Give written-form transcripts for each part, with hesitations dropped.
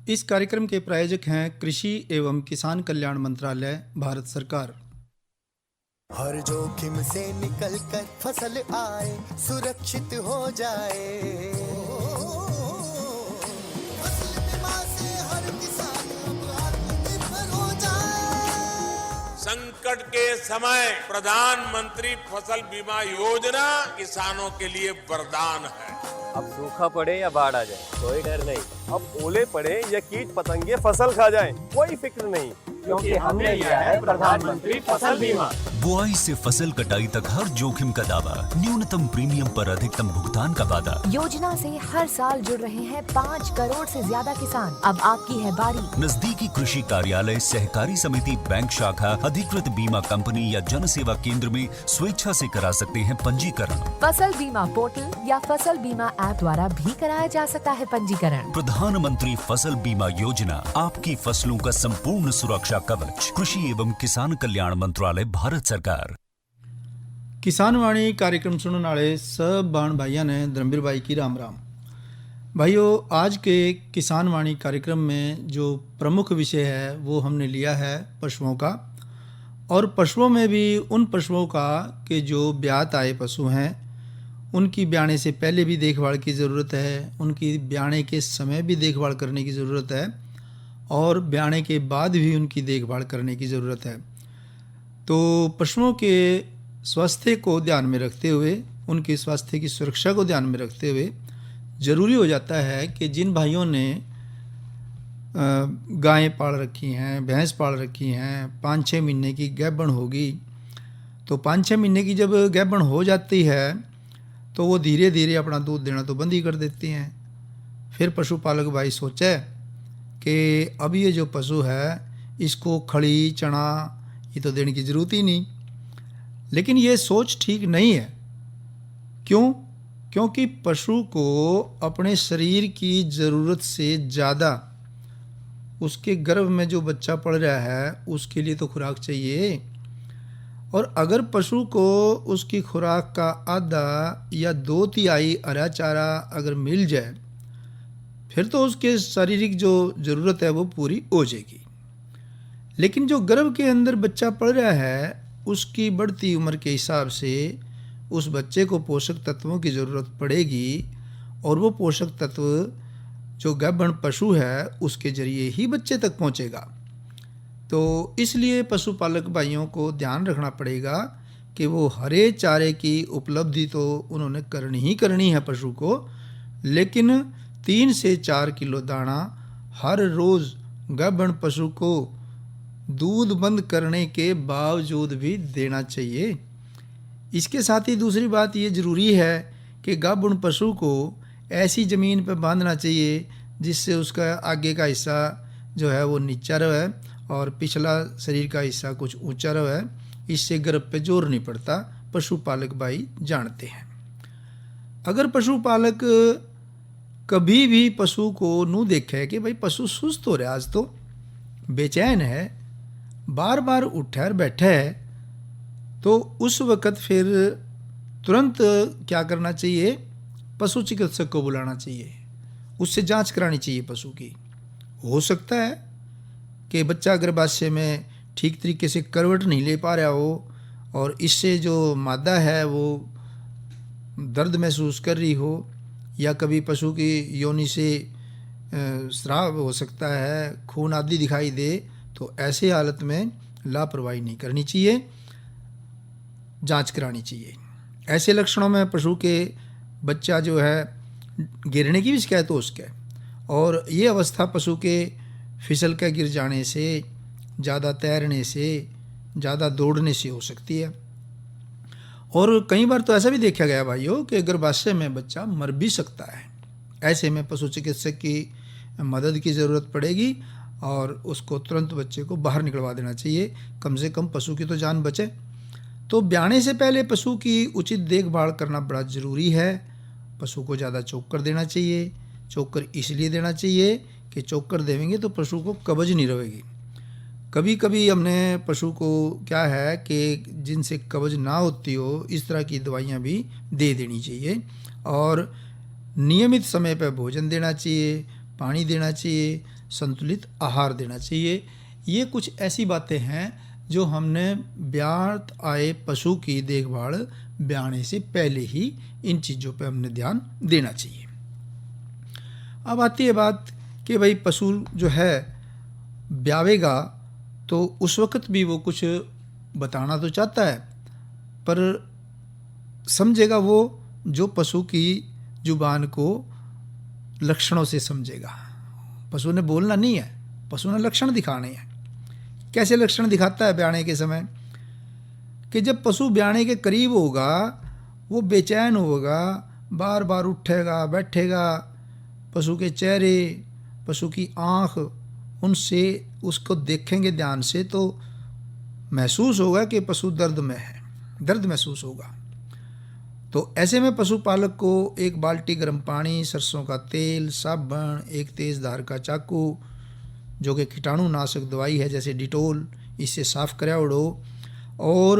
इस कार्यक्रम के प्रायोजक हैं कृषि एवं किसान कल्याण मंत्रालय, भारत सरकार। हर जोखिम से निकल कर फसल आए, सुरक्षित हो जाए। फसल बीमा से हर किसान अब आत्मनिर्भर हो जाए। संकट के समय प्रधानमंत्री फसल बीमा योजना किसानों के लिए वरदान है। अब सूखा पड़े या बाढ़ आ जाए, कोई डर नहीं। अब ओले पड़े या कीट पतंगे फसल खा जाए, कोई फिक्र नहीं, क्योंकि हमने लिया है प्रधानमंत्री फसल बीमा। बुआई से फसल कटाई तक हर जोखिम का दावा, न्यूनतम प्रीमियम पर अधिकतम भुगतान का वादा। योजना से हर साल जुड़ रहे हैं 5 करोड़ से ज्यादा किसान। अब आपकी है बारी। नजदीकी कृषि कार्यालय, सहकारी समिति, बैंक शाखा, अधिकृत बीमा कंपनी या जन सेवा केंद्र में स्वेच्छा से करा सकते हैं पंजीकरण। फसल बीमा पोर्टल या फसल बीमा ऐप द्वारा भी कराया जा सकता है पंजीकरण। प्रधानमंत्री फसल बीमा योजना, आपकी फसलों का संपूर्ण सुरक्षा कवच। कृषि एवं किसान कल्याण मंत्रालय, भारत सरकार। किसान वाणी कार्यक्रम सुनने वाले सब बाण भाइयों ने धर्मवीर भाई की राम राम। भाइयों, आज के किसान वाणी कार्यक्रम में जो प्रमुख विषय है वो हमने लिया है पशुओं का, और पशुओं में भी उन पशुओं का कि जो ब्यात आए पशु हैं, उनकी ब्याने से पहले भी देखभाल की ज़रूरत है, उनकी ब्याने के समय भी देखभाल करने की ज़रूरत है, और ब्याने के बाद भी उनकी देखभाल करने की ज़रूरत है। तो पशुओं के स्वास्थ्य को ध्यान में रखते हुए, उनके स्वास्थ्य की सुरक्षा को ध्यान में रखते हुए ज़रूरी हो जाता है कि जिन भाइयों ने गायें पाल रखी हैं, भैंस पाल रखी हैं, 5-6 महीने की गैबन होगी, तो 5-6 महीने की जब गैबन हो जाती है तो वो धीरे धीरे अपना दूध देना तो बंद ही कर देती हैं। फिर पशुपालक भाई सोचे कि अब ये जो पशु है इसको खड़ी चना ये तो देने की ज़रूरत ही नहीं। लेकिन ये सोच ठीक नहीं है। क्यों? क्योंकि पशु को अपने शरीर की ज़रूरत से ज़्यादा उसके गर्भ में जो बच्चा पड़ रहा है उसके लिए तो खुराक चाहिए। और अगर पशु को उसकी खुराक का आधा या 2/3 हरा चारा अगर मिल जाए, फिर तो उसके शारीरिक जो ज़रूरत है वो पूरी हो जाएगी। लेकिन जो गर्भ के अंदर बच्चा पड़ रहा है उसकी बढ़ती उम्र के हिसाब से उस बच्चे को पोषक तत्वों की ज़रूरत पड़ेगी, और वो पोषक तत्व जो गर्भण पशु है उसके ज़रिए ही बच्चे तक पहुंचेगा। तो इसलिए पशुपालक भाइयों को ध्यान रखना पड़ेगा कि वो हरे चारे की उपलब्धि तो उन्होंने करनी है पशु को, लेकिन 3 से 4 किलो दाना हर रोज़ गर्भण पशु को दूध बंद करने के बावजूद भी देना चाहिए। इसके साथ ही दूसरी बात ये ज़रूरी है कि गाभण पशु को ऐसी ज़मीन पर बांधना चाहिए जिससे उसका आगे का हिस्सा जो है वो नीचा रहे और पिछला शरीर का हिस्सा कुछ ऊंचा रहे। इससे गर्भ पे जोर नहीं पड़ता, पशुपालक भाई जानते हैं। अगर पशुपालक कभी भी पशु को नू देखे कि भाई पशु सुस्त हो रहा है, आज तो बेचैन है, बार बार उठा और बैठा है, तो उस वक़्त फिर तुरंत क्या करना चाहिए? पशु चिकित्सक को बुलाना चाहिए, उससे जांच करानी चाहिए पशु की। हो सकता है कि बच्चा गर्भाशय में ठीक तरीके से करवट नहीं ले पा रहा हो और इससे जो मादा है वो दर्द महसूस कर रही हो, या कभी पशु की योनि से स्राव हो सकता है, खून आदि दिखाई दे, तो ऐसे हालत में लापरवाही नहीं करनी चाहिए, जांच करानी चाहिए। ऐसे लक्षणों में पशु के बच्चा जो है गिरने की भी शिकायत हो सके, और ये अवस्था पशु के फिसल के गिर जाने से, ज़्यादा तैरने से, ज़्यादा दौड़ने से हो सकती है। और कई बार तो ऐसा भी देखा गया भाइयों कि गर्भाशय में बच्चा मर भी सकता है। ऐसे में पशु चिकित्सक की मदद की ज़रूरत पड़ेगी और उसको तुरंत बच्चे को बाहर निकलवा देना चाहिए, कम से कम पशु की तो जान बचे। तो ब्याने से पहले पशु की उचित देखभाल करना बड़ा ज़रूरी है। पशु को ज़्यादा चोकर देना चाहिए। चोकर इसलिए देना चाहिए कि चोकर देंगे तो पशु को कब्ज नहीं रहेगी। कभी कभी हमने पशु को क्या है कि जिनसे कब्ज ना होती हो इस तरह की दवाइयाँ भी दे देनी चाहिए, और नियमित समय पर भोजन देना चाहिए, पानी देना चाहिए, संतुलित आहार देना चाहिए। ये कुछ ऐसी बातें हैं जो हमने ब्यात आए पशु की देखभाल ब्याने से पहले ही इन चीज़ों पे हमने ध्यान देना चाहिए। अब आती है बात कि भाई पशु जो है ब्यावेगा तो उस वक्त भी वो कुछ बताना तो चाहता है, पर समझेगा वो जो पशु की जुबान को लक्षणों से समझेगा। पशु ने बोलना नहीं है, पशु ने लक्षण दिखाने हैं। कैसे लक्षण दिखाता है ब्याने के समय? कि जब पशु ब्याने के करीब होगा वो बेचैन होगा, बार बार उठेगा बैठेगा, पशु के चेहरे, पशु की आँख, उनसे उसको देखेंगे ध्यान से तो महसूस होगा कि पशु दर्द में है, दर्द महसूस होगा। तो ऐसे में पशुपालक को एक बाल्टी गर्म पानी, सरसों का तेल, साबुन, एक तेज धार का चाकू जो कि कीटाणुनाशक दवाई है जैसे डिटोल, इससे साफ करा उड़ो। और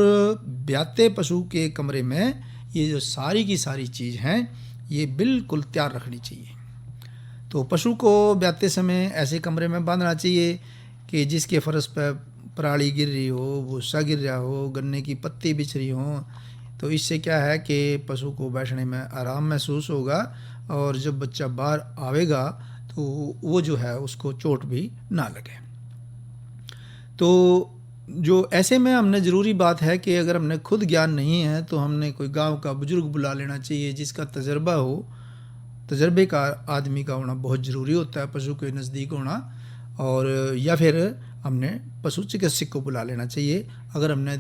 ब्याते पशु के कमरे में ये जो सारी की सारी चीज़ हैं ये बिल्कुल तैयार रखनी चाहिए। तो पशु को ब्याते समय ऐसे कमरे में बांधना चाहिए कि जिसके फर्श पर पराली गिर रही हो, भूसा गिर रहा हो, गन्ने की पत्ती बिछ रही हो। तो इससे क्या है कि पशु को बैठने में आराम महसूस होगा और जब बच्चा बाहर आवेगा तो वो जो है उसको चोट भी ना लगे। तो जो ऐसे में हमने ज़रूरी बात है कि अगर हमने खुद ज्ञान नहीं है तो हमने कोई गांव का बुजुर्ग बुला लेना चाहिए जिसका तजर्बा हो। तजर्बेकार आदमी का होना बहुत ज़रूरी होता है, पशु के नज़दीक होना। और या फिर हमने पशु चिकित्सक को बुला लेना चाहिए। अगर हमने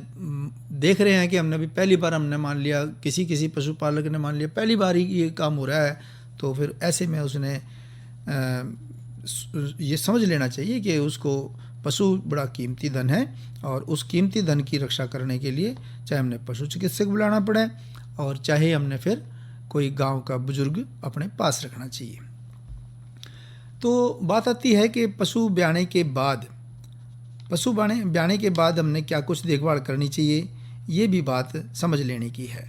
देख रहे हैं कि हमने भी पहली बार हमने मान लिया, किसी पशुपालक ने मान लिया पहली बार ही ये काम हो रहा है, तो फिर ऐसे में उसने ये समझ लेना चाहिए कि उसको पशु बड़ा कीमती धन है और उस कीमती धन की रक्षा करने के लिए चाहे हमने पशु चिकित्सक बुलाना पड़े और चाहे हमने फिर कोई गांव का बुजुर्ग अपने पास रखना चाहिए। तो बात आती है कि पशु ब्याने के बाद हमने क्या कुछ देखभाल करनी चाहिए, ये भी बात समझ लेने की है।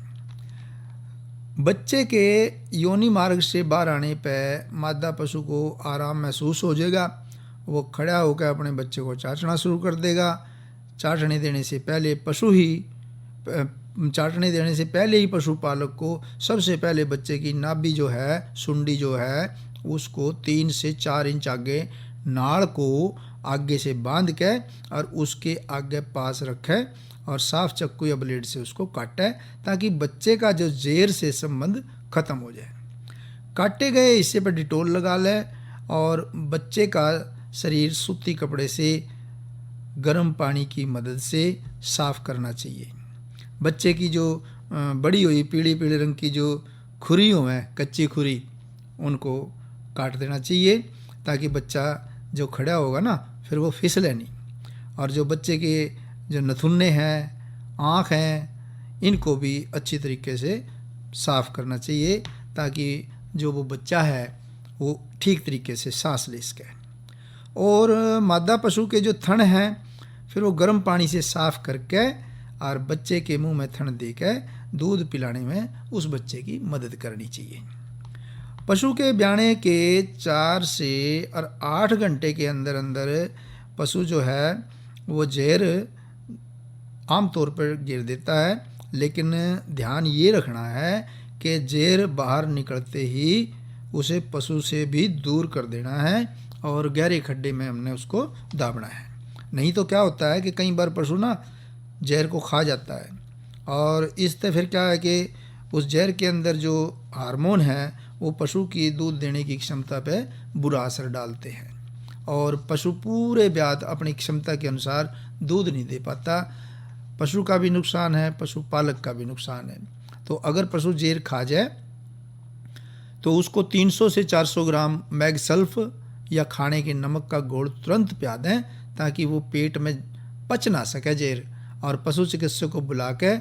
बच्चे के योनि मार्ग से बाहर आने पर मादा पशु को आराम महसूस हो जाएगा। वो खड़ा होकर अपने बच्चे को चाटना शुरू कर देगा। चाटने देने से पहले ही पशुपालक को सबसे पहले बच्चे की नाभि जो है, सुंडी जो है, उसको 3 से 4 इंच आगे नाड़ को आगे से बांध के और उसके आगे पास रखे और साफ चाकू या ब्लेड से उसको काटे ताकि बच्चे का जो जेर से संबंध खत्म हो जाए। काटे गए हिस्से पर डिटोल लगा ले और बच्चे का शरीर सूती कपड़े से गर्म पानी की मदद से साफ करना चाहिए। बच्चे की जो बड़ी हुई पीली रंग की जो खुरियों हैं, कच्ची खुरी, उनको काट देना चाहिए ताकि बच्चा जो खड़ा होगा ना फिर वो फिसले नहीं। और जो बच्चे के जो नथुन्ने हैं, आँख हैं, इनको भी अच्छी तरीके से साफ़ करना चाहिए ताकि जो वो बच्चा है वो ठीक तरीके से सांस ले सके। और मादा पशु के जो थन हैं फिर वो गर्म पानी से साफ़ करके और बच्चे के मुंह में थन देकर दूध पिलाने में उस बच्चे की मदद करनी चाहिए। पशु के ब्याने के 4 से 8 घंटे के अंदर पशु जो है वो जहर आम तौर पर गिर देता है, लेकिन ध्यान ये रखना है कि जहर बाहर निकलते ही उसे पशु से भी दूर कर देना है और गहरे खड्डे में हमने उसको दाबना है। नहीं तो क्या होता है कि कई बार पशु ना जहर को खा जाता है और इससे फिर क्या है कि उस जहर के अंदर जो हार्मोन है वो पशु की दूध देने की क्षमता पे बुरा असर डालते हैं और पशु पूरे ब्यात अपनी क्षमता के अनुसार दूध नहीं दे पाता। पशु का भी नुकसान है, पशुपालक का भी नुकसान है। तो अगर पशु जहर खा जाए तो उसको 300 से 400 ग्राम मैगसल्फ या खाने के नमक का घोल तुरंत पिला दें ताकि वो पेट में पच ना सके जहर, और पशु चिकित्सक को बुला के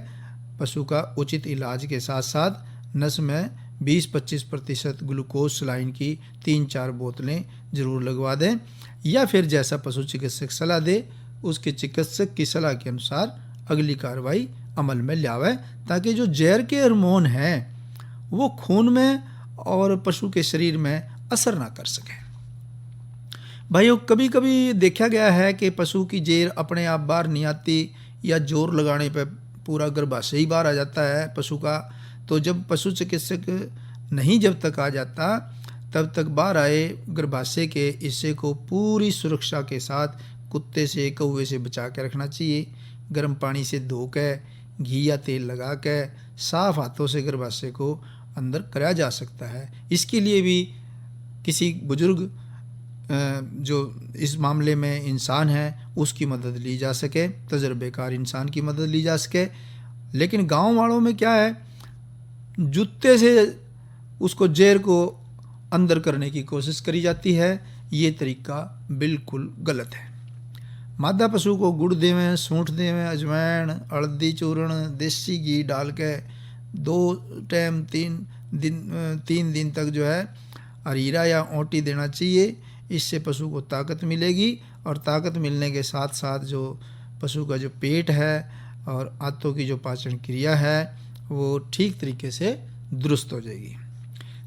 पशु का उचित इलाज के साथ साथ नस में 20-25% ग्लूकोज सलाइन की 3-4 बोतलें ज़रूर लगवा दें या फिर जैसा पशु चिकित्सक सलाह दे उसके चिकित्सक की सलाह के अनुसार अगली कार्रवाई अमल में लावे ताकि जो जहर के हार्मोन हैं वो खून में और पशु के शरीर में असर ना कर सके। भाइयों, कभी कभी देखा गया है कि पशु की जेर अपने आप बाहर नहीं आती या जोर लगाने पर पूरा गर्भाशय ही बाहर आ जाता है पशु का। तो जब पशु चिकित्सक नहीं जब तक आ जाता तब तक बाहर आए गर्भाशय के हिस्से को पूरी सुरक्षा के साथ कुत्ते से कौवे से बचा के रखना चाहिए। गर्म पानी से धो के घी या तेल लगा के साफ हाथों से गर्भाशय को अंदर कराया जा सकता है। इसके लिए भी किसी बुजुर्ग जो इस मामले में इंसान है उसकी मदद ली जा सके, तजर्बेकार इंसान की मदद ली जा सके। लेकिन गांव वालों में क्या है, जूते से उसको जेर को अंदर करने की कोशिश करी जाती है। ये तरीका बिल्कुल गलत है। मादा पशु को गुड़ देवें, सूंठ देवें, अजवाइन, हल्दी चूर्ण, देसी घी डाल के 2 टाइम 3 दिन तक जो है अरीरा या ओंटी देना चाहिए। इससे पशु को ताकत मिलेगी और ताकत मिलने के साथ साथ जो पशु का जो पेट है और आंतों की जो पाचन क्रिया है वो ठीक तरीके से दुरुस्त हो जाएगी।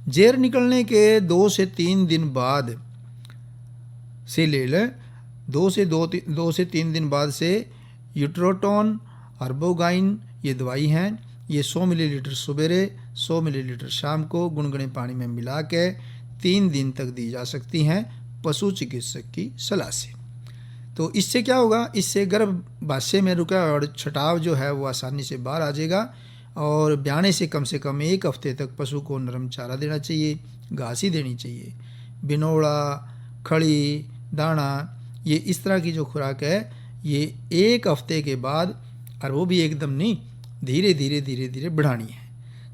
जेर निकलने के 2 से 3 दिन बाद से ले लें, 2 से 3 दिन बाद से यूट्रोटोन, अर्बोगाइन ये दवाई हैं। ये 100 मिलीलीटर सवेरे, 100 मिलीलीटर शाम को गुनगुने पानी में मिला के 3 दिन तक दी जा सकती हैं पशु चिकित्सक की सलाह से। तो इससे क्या होगा, इससे गर्भाशय में रुका और छटाव जो है वो आसानी से बाहर आ जाएगा। और ब्याने से कम 1 हफ्ते तक पशु को नरम चारा देना चाहिए, घास ही देनी चाहिए। बिनोड़ा, खड़ी, दाना, ये इस तरह की जो खुराक है ये 1 हफ्ते के बाद, और वो भी एकदम नहीं, धीरे धीरे बढ़ानी है।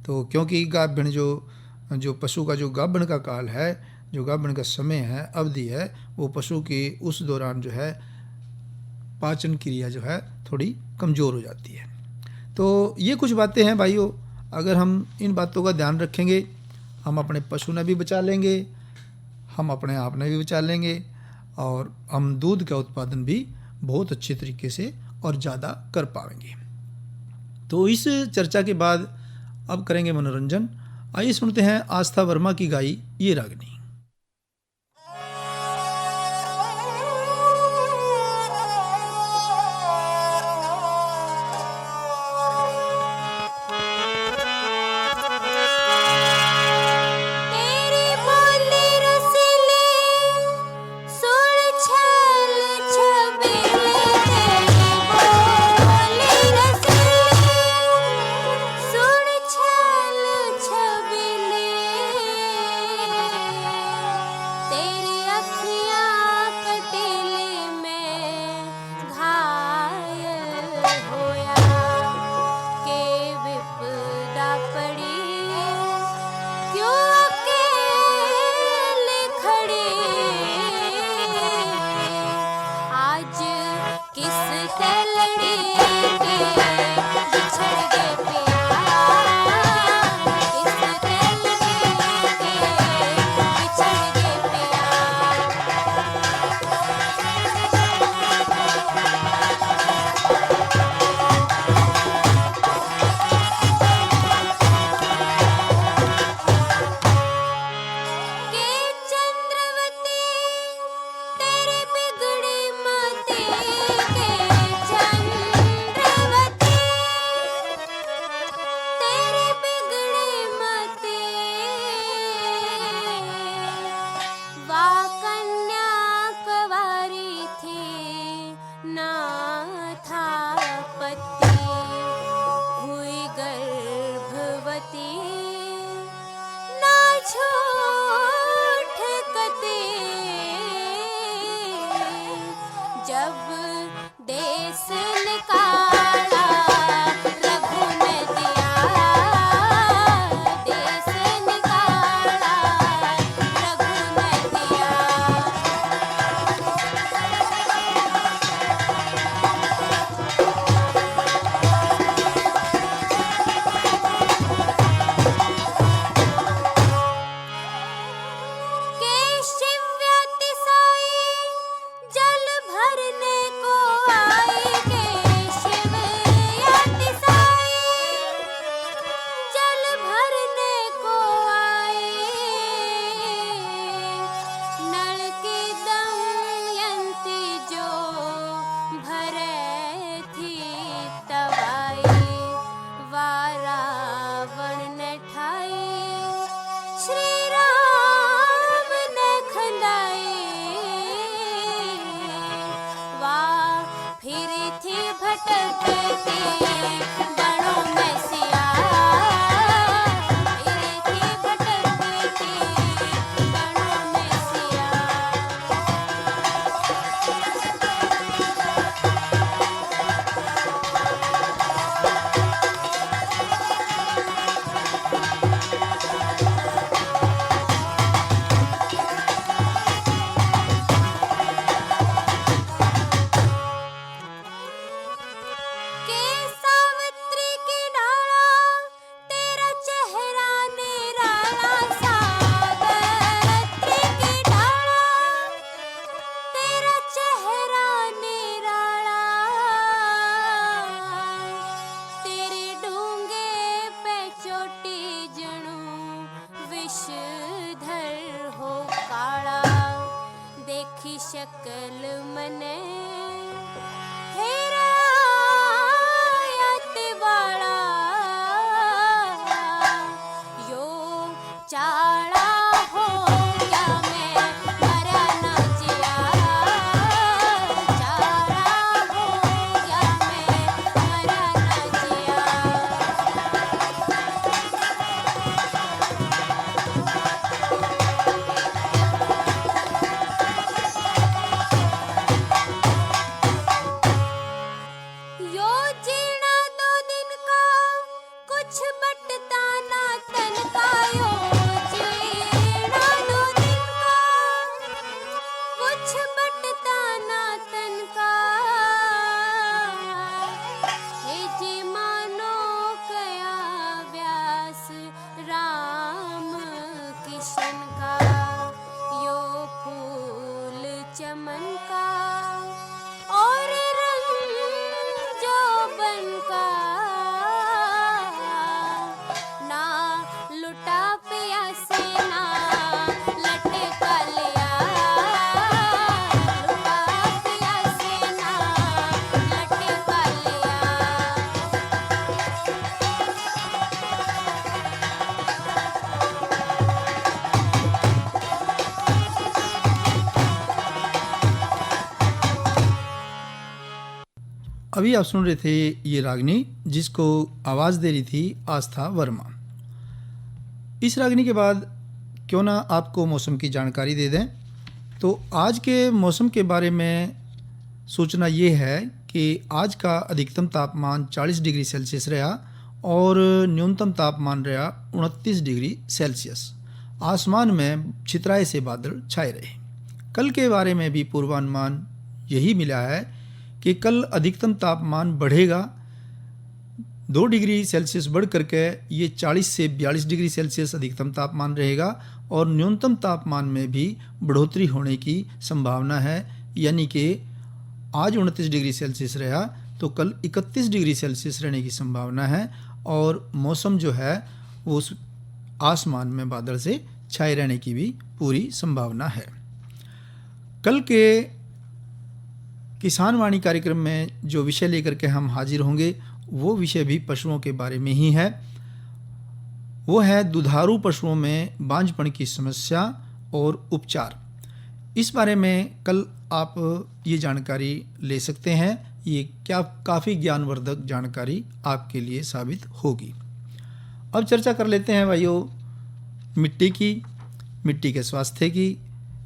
तो क्योंकि गाभण जो पशु का जो गाभण का काल है, जो गाभण का समय है, अवधि है, वो पशु की उस दौरान जो है पाचन क्रिया जो है थोड़ी कमज़ोर हो जाती है। तो ये कुछ बातें हैं भाइयों, अगर हम इन बातों का ध्यान रखेंगे हम अपने पशु ने भी बचा लेंगे, हम अपने आप ने भी बचा लेंगे और हम दूध का उत्पादन भी बहुत अच्छे तरीके से और ज़्यादा कर पाएंगे। तो इस चर्चा के बाद अब करेंगे मनोरंजन। आइए सुनते हैं आस्था वर्मा की गाई ये रागनी। शकल मने हेरायत वाला यो चाड़ा हो गया मैं मरा न जिया चाड़ा हो गया मैं मरा न जिया यो जीना दो दिन का कुछ बटता ना तन का यो जीना दो दिन का कुछ बटता ना तन का हे जी मानो कया व्यास राम किशन का यो फूल चमन का और रंग जो बनका ना लुटा प्यासे ना लटका लिया लुटा प्यासे ना लटका लिया अभी आप सुन रहे थे ये रागनी, जिसको आवाज़ दे रही थी आस्था वर्मा। इस रागनी के बाद क्यों ना आपको मौसम की जानकारी दे दें। तो आज के मौसम के बारे में सूचना ये है कि आज का अधिकतम तापमान 40 डिग्री सेल्सियस रहा और न्यूनतम तापमान रहा 29 डिग्री सेल्सियस। आसमान में छितराए से बादल छाए रहे। कल के बारे में भी पूर्वानुमान यही मिला है कि कल अधिकतम तापमान बढ़ेगा 2 डिग्री सेल्सियस बढ़ करके ये 40 से 42 डिग्री सेल्सियस अधिकतम तापमान रहेगा और न्यूनतम तापमान में भी बढ़ोतरी होने की संभावना है। यानी कि आज 29 डिग्री सेल्सियस रहा तो कल 31 डिग्री सेल्सियस रहने की संभावना है और मौसम जो है वो आसमान में बादल से छाए रहने की भी पूरी संभावना है। कल के किसान वाणी कार्यक्रम में जो विषय लेकर के हम हाजिर होंगे वो विषय भी पशुओं के बारे में ही है। वो है दुधारू पशुओं में बांझपन की समस्या और उपचार। इस बारे में कल आप ये जानकारी ले सकते हैं। ये क्या काफ़ी ज्ञानवर्धक जानकारी आपके लिए साबित होगी। अब चर्चा कर लेते हैं भाइयों मिट्टी की, मिट्टी के स्वास्थ्य की,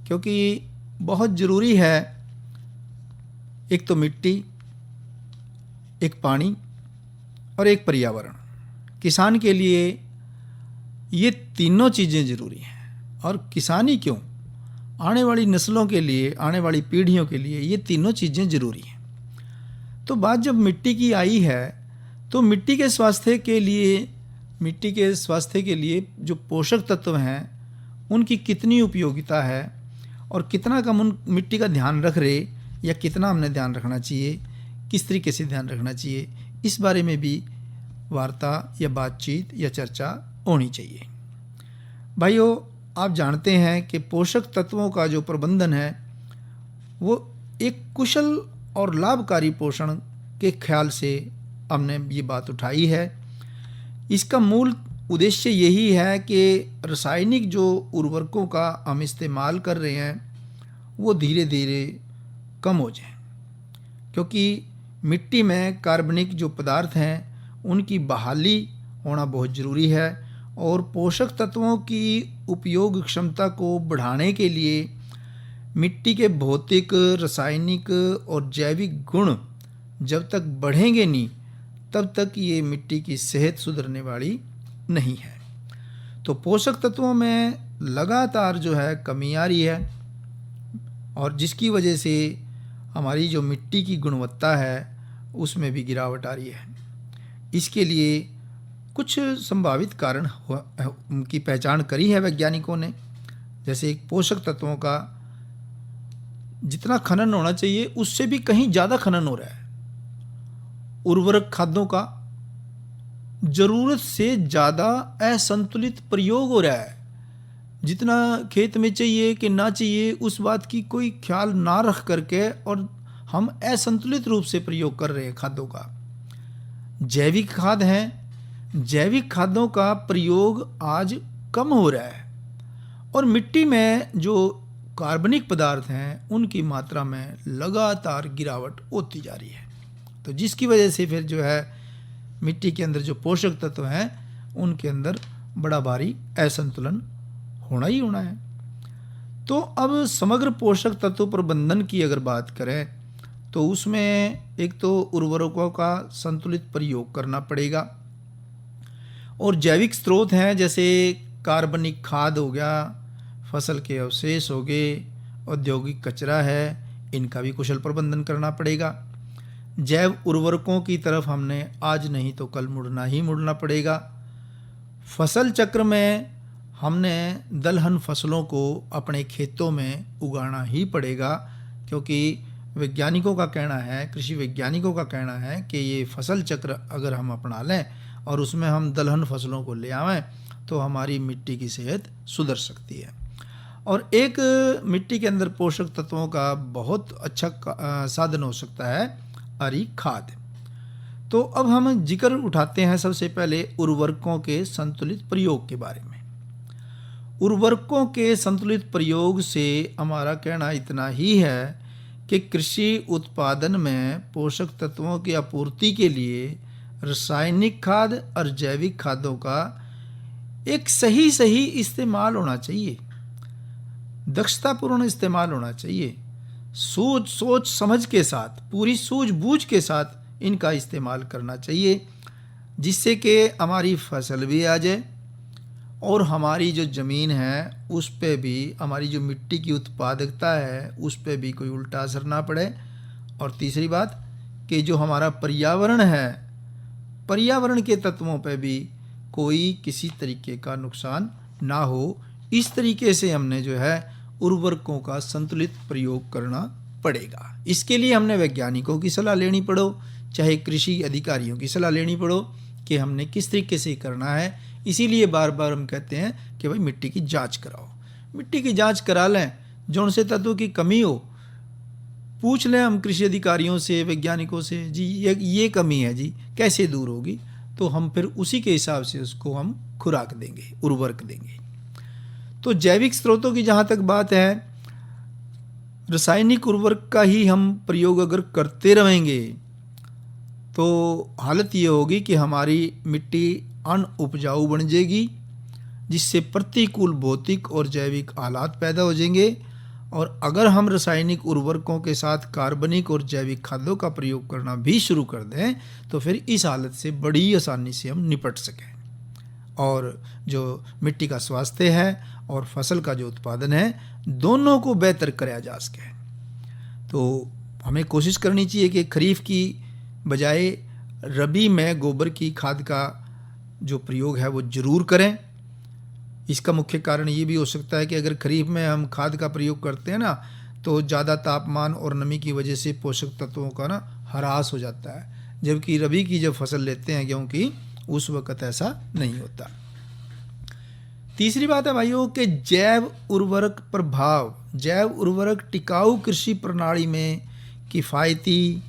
क्योंकि बहुत ज़रूरी है। एक तो मिट्टी, एक पानी और एक पर्यावरण। किसान के लिए ये तीनों चीज़ें ज़रूरी हैं। और किसान ही क्यों, आने वाली नस्लों के लिए, आने वाली पीढ़ियों के लिए ये तीनों चीज़ें ज़रूरी हैं। तो बात जब मिट्टी की आई है तो मिट्टी के स्वास्थ्य के लिए जो पोषक तत्व हैं उनकी कितनी उपयोगिता है और कितना कम उन मिट्टी का ध्यान रख रहे या कितना हमने ध्यान रखना चाहिए, किस तरीके से ध्यान रखना चाहिए, इस बारे में भी वार्ता या बातचीत या चर्चा होनी चाहिए। भाइयों, आप जानते हैं कि पोषक तत्वों का जो प्रबंधन है वो एक कुशल और लाभकारी पोषण के ख्याल से हमने ये बात उठाई है। इसका मूल उद्देश्य यही है कि रासायनिक जो उर्वरकों का हम इस्तेमाल कर रहे हैं वो धीरे धीरे कम हो जाए, क्योंकि मिट्टी में कार्बनिक जो पदार्थ हैं उनकी बहाली होना बहुत ज़रूरी है और पोषक तत्वों की उपयोग क्षमता को बढ़ाने के लिए मिट्टी के भौतिक, रासायनिक और जैविक गुण जब तक बढ़ेंगे नहीं तब तक ये मिट्टी की सेहत सुधरने वाली नहीं है। तो पोषक तत्वों में लगातार जो है कमी आ रही है और जिसकी वजह से हमारी जो मिट्टी की गुणवत्ता है उसमें भी गिरावट आ रही है। इसके लिए कुछ संभावित कारण उनकी पहचान करी है वैज्ञानिकों ने। जैसे पोषक तत्वों का जितना खनन होना चाहिए उससे भी कहीं ज़्यादा खनन हो रहा है। उर्वरक खाद्यों का ज़रूरत से ज़्यादा असंतुलित प्रयोग हो रहा है। जितना खेत में चाहिए कि ना चाहिए उस बात की कोई ख्याल ना रख करके और हम असंतुलित रूप से प्रयोग कर रहे हैं खादों का। जैविक खाद हैं, जैविक खादों का प्रयोग आज कम हो रहा है और मिट्टी में जो कार्बनिक पदार्थ हैं उनकी मात्रा में लगातार गिरावट होती जा रही है। तो जिसकी वजह से फिर जो है मिट्टी के अंदर जो पोषक तत्व हैं उनके अंदर बड़ा भारी असंतुलन होना ही होना है। तो अब समग्र पोषक तत्व प्रबंधन की अगर बात करें तो उसमें एक तो उर्वरकों का संतुलित प्रयोग करना पड़ेगा और जैविक स्रोत हैं जैसे कार्बनिक खाद हो गया, फसल के अवशेष हो गए, औद्योगिक कचरा है, इनका भी कुशल प्रबंधन करना पड़ेगा। जैव उर्वरकों की तरफ हमने आज नहीं तो कल मुड़ना ही मुड़ना पड़ेगा। फसल चक्र में हमने दलहन फसलों को अपने खेतों में उगाना ही पड़ेगा, क्योंकि वैज्ञानिकों का कहना है, कृषि वैज्ञानिकों का कहना है कि ये फसल चक्र अगर हम अपना लें और उसमें हम दलहन फसलों को ले आवें तो हमारी मिट्टी की सेहत सुधर सकती है। और एक मिट्टी के अंदर पोषक तत्वों का बहुत अच्छा साधन हो सकता है हरी खाद। तो अब हम जिक्र उठाते हैं सबसे पहले उर्वरकों के संतुलित प्रयोग के बारे में। उर्वरकों के संतुलित प्रयोग से हमारा कहना इतना ही है कि कृषि उत्पादन में पोषक तत्वों की आपूर्ति के लिए रासायनिक खाद और जैविक खादों का एक सही इस्तेमाल होना चाहिए, दक्षतापूर्ण इस्तेमाल होना चाहिए। सोच समझ के साथ, पूरी सूझबूझ के साथ इनका इस्तेमाल करना चाहिए, जिससे कि हमारी फसल भी आ जाए और हमारी जो ज़मीन है उस पे भी, हमारी जो मिट्टी की उत्पादकता है उस पे भी कोई उल्टा असर ना पड़े। और तीसरी बात कि जो हमारा पर्यावरण है, पर्यावरण के तत्वों पे भी कोई किसी तरीके का नुकसान ना हो। इस तरीके से हमने जो है उर्वरकों का संतुलित प्रयोग करना पड़ेगा। इसके लिए हमने वैज्ञानिकों की सलाह लेनी पड़ो, चाहे कृषि अधिकारियों की सलाह लेनी पड़ो कि हमने किस तरीके से करना है। इसीलिए बार बार हम कहते हैं कि भाई मिट्टी की जांच कराओ, मिट्टी की जांच करा लें। जो उनसे तत्वों की कमी हो पूछ लें हम कृषि अधिकारियों से, वैज्ञानिकों से, जी ये कमी है जी, कैसे दूर होगी, तो हम फिर उसी के हिसाब से उसको हम खुराक देंगे, उर्वरक देंगे। तो जैविक स्रोतों की जहाँ तक बात है, रासायनिक उर्वरक का ही हम प्रयोग अगर करते रहेंगे तो हालत ये होगी कि हमारी मिट्टी अनउपजाऊ बन जाएगी, जिससे प्रतिकूल भौतिक और जैविक हालात पैदा हो जाएंगे। और अगर हम रासायनिक उर्वरकों के साथ कार्बनिक और जैविक खादों का प्रयोग करना भी शुरू कर दें तो फिर इस हालत से बड़ी आसानी से हम निपट सकें और जो मिट्टी का स्वास्थ्य है और फसल का जो उत्पादन है दोनों को बेहतर कराया जा सके। तो हमें कोशिश करनी चाहिए कि खरीफ की बजाय रबी में गोबर की खाद का जो प्रयोग है वो ज़रूर करें। इसका मुख्य कारण ये भी हो सकता है कि अगर खरीफ में हम खाद का प्रयोग करते हैं ना तो ज़्यादा तापमान और नमी की वजह से पोषक तत्वों का ना ह्रास हो जाता है, जबकि रबी की जब फसल लेते हैं गेहूँ की उस वक़्त ऐसा नहीं होता। तीसरी बात है भाइयों कि जैव उर्वरक प्रभाव। जैव उर्वरक टिकाऊ कृषि प्रणाली में किफ़ायती,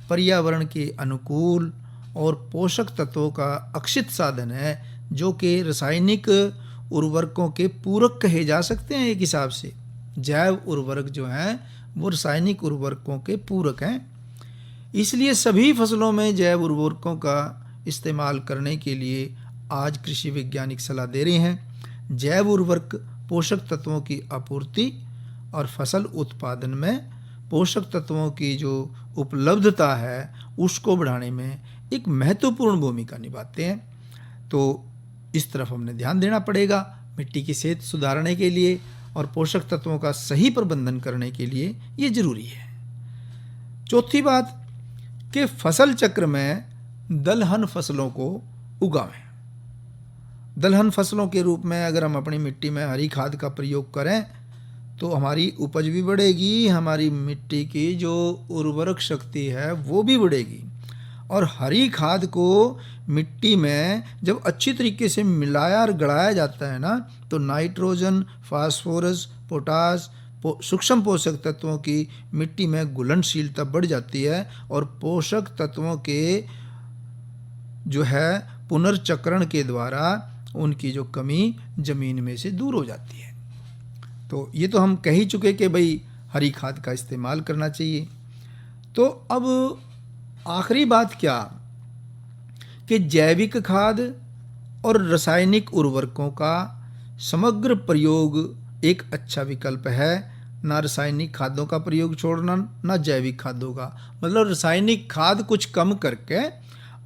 पर्यावरण के अनुकूल और पोषक तत्वों का अक्षित साधन है, जो कि रासायनिक उर्वरकों के पूरक कहे जा सकते हैं। एक हिसाब से जैव उर्वरक जो हैं वो रासायनिक उर्वरकों के पूरक हैं। इसलिए सभी फसलों में जैव उर्वरकों का इस्तेमाल करने के लिए आज कृषि वैज्ञानिक सलाह दे रहे हैं। जैव उर्वरक पोषक तत्वों की आपूर्ति और फसल उत्पादन में पोषक तत्वों की जो उपलब्धता है उसको बढ़ाने में एक महत्वपूर्ण भूमिका निभाते हैं। तो इस तरफ हमने ध्यान देना पड़ेगा मिट्टी की सेहत सुधारने के लिए और पोषक तत्वों का सही प्रबंधन करने के लिए ये ज़रूरी है। चौथी बात कि फसल चक्र में दलहन फसलों को उगावें। दलहन फसलों के रूप में अगर हम अपनी मिट्टी में हरी खाद का प्रयोग करें तो हमारी उपज भी बढ़ेगी, हमारी मिट्टी की जो उर्वरक शक्ति है वो भी बढ़ेगी और हरी खाद को मिट्टी में जब अच्छी तरीके से मिलाया और गड़ाया जाता है ना, तो नाइट्रोजन, फास्फोरस, पोटास, सूक्ष्म पोषक तत्वों की मिट्टी में घुलनशीलता बढ़ जाती है और पोषक तत्वों के जो है पुनर्चक्रण के द्वारा उनकी जो कमी ज़मीन में से दूर हो जाती है। तो ये तो हम कह ही चुके कि भाई हरी खाद का इस्तेमाल करना चाहिए। तो अब आखिरी बात क्या कि जैविक खाद और रासायनिक उर्वरकों का समग्र प्रयोग एक अच्छा विकल्प है। ना रासायनिक खादों का प्रयोग छोड़ना, ना जैविक खादों का, मतलब रासायनिक खाद कुछ कम करके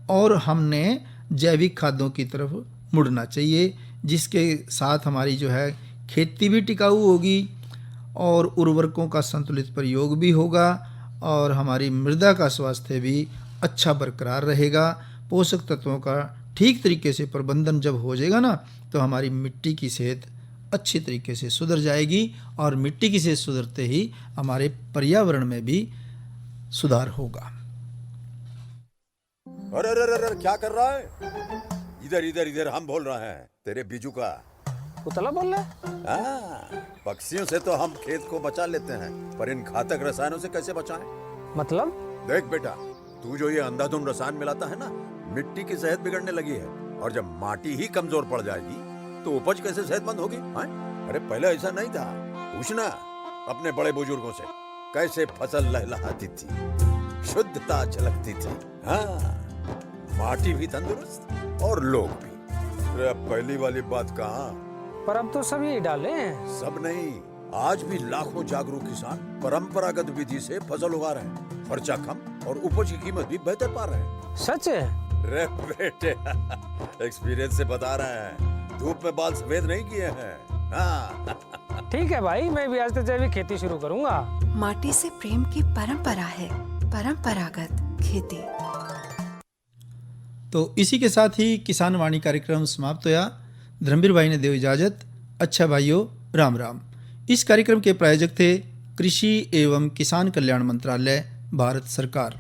और हमने जैविक खादों की तरफ मुड़ना चाहिए, जिसके साथ हमारी जो है खेती भी टिकाऊ होगी और उर्वरकों का संतुलित प्रयोग भी होगा और हमारी मृदा का स्वास्थ्य भी अच्छा बरकरार रहेगा। पोषक तत्वों का ठीक तरीके से प्रबंधन जब हो जाएगा ना, तो हमारी मिट्टी की सेहत अच्छी तरीके से सुधर जाएगी और मिट्टी की सेहत सुधरते ही हमारे पर्यावरण में भी सुधार होगा। अरे अरे अरे क्या कर रहा है? इधर इधर इधर हम बोल रहे हैं तेरे बीजू का। पुतला बोल रहा है? हाँ, पक्षियों से तो हम खेत को बचा लेते हैं, पर इन घातक रसायनों से कैसे बचाएं? मतलब? देख बेटा, तू जो ये अंधाधुंध रसायन मिलाता है ना, मिट्टी की सेहत बिगड़ने लगी है और जब माटी ही कमजोर पड़ जाएगी तो उपज कैसे सेहतमंद होगी? अरे पहले ऐसा नहीं था। पूछना अपने बड़े बुजुर्गों से, कैसे फसल लहलहाती थी, शुद्धता झलकती थी। हाँ, माटी भी तंदुरुस्त और लोग भी। अरे अब पहली वाली बात कहाँ? पर अब तो सब यही डाले हैं। सब नहीं, आज भी लाखों जागरूक किसान परंपरागत विधि से फसल उगा रहे हैं। खर्चा कम और उपज की कीमत भी बेहतर पा रहे हैं। सच है? रे बेटे एक्सपीरियंस से बता रहे हैं, धूप में बाल सफेद नहीं किए हैं। हाँ। ठीक है भाई, मैं भी आज से जैविक खेती शुरू करूंगा। माटी से प्रेम की परंपरा है, परंपरागत खेती। तो इसी के साथ ही किसान वाणी कार्यक्रम समाप्त हुआ। धर्मवीर भाई ने दे इजाजत। अच्छा भाइयों, राम राम। इस कार्यक्रम के प्रायोजक थे कृषि एवं किसान कल्याण मंत्रालय, भारत सरकार।